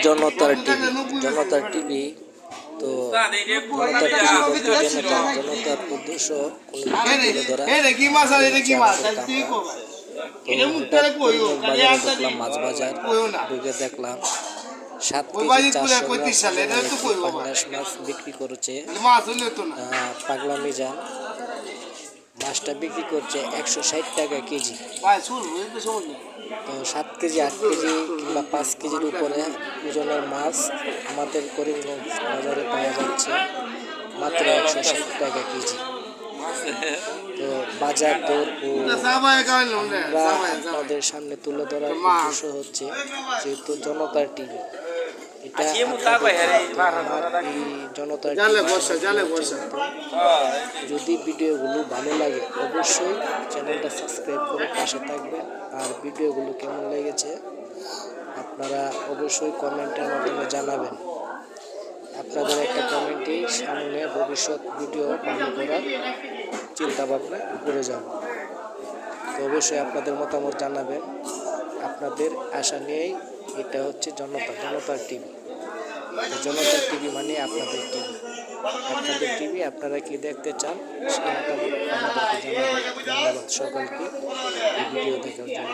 জনতার টিভি। জনতার টিভি তো জনতার টিভি বলতে জনতার উদ্দেশ্য কোনো কিছু তুলে ধরা, হচ্ছে আমাদের কামরা। তো হঠাৎ করিমগঞ্জ বাজারে ঢুকলাম, মাছ বাজার ঢুকে দেখলাম 7 কেজি 400 গ্রাম একটি পাঙ্গাস মাছ বিক্রি করেছে পাগলা মিজান। মাছটা বিক্রি করছে 160 টাকা কেজি। তো 7 কেজি 8 কেজি কিংবা 5 কেজির উপরে ওজনের মাছ আমাদের করিমগঞ্জ বাজারে পাওয়া যাচ্ছে মাত্র 160 টাকা কেজি। তো বাজার দর ও আমরা আপনাদের সামনে তুলে ধরার উদ্দেশ্য হচ্ছে যেহেতু জনতার টিভি, এটা আমার এই জনতার যদি ভিডিওগুলো ভালো লাগে অবশ্যই চ্যানেলটা সাবস্ক্রাইব করে পাশে থাকবেন। আর ভিডিওগুলো কেমন লেগেছে আপনারা অবশ্যই কমেন্টের মাধ্যমে জানাবেন। আপনাদের একটা কমেন্টই সামনে ভবিষ্যৎ ভিডিও ভালো করার চিন্তা ভাবনা করে যাব। তো অবশ্যই আপনাদের মতামত জানাবেন। আপনাদের আশা নিয়েই এটা হচ্ছে জনতার টিভি। জনতার টিভি মানে আপনাদের টিভি। আপনাদের টিভি আপনারা কি দেখতে চান সেই মতামত আমাদেরকে জানাবেন। ধন্যবাদ সকলকে এই ভিডিও দেখার জন্য।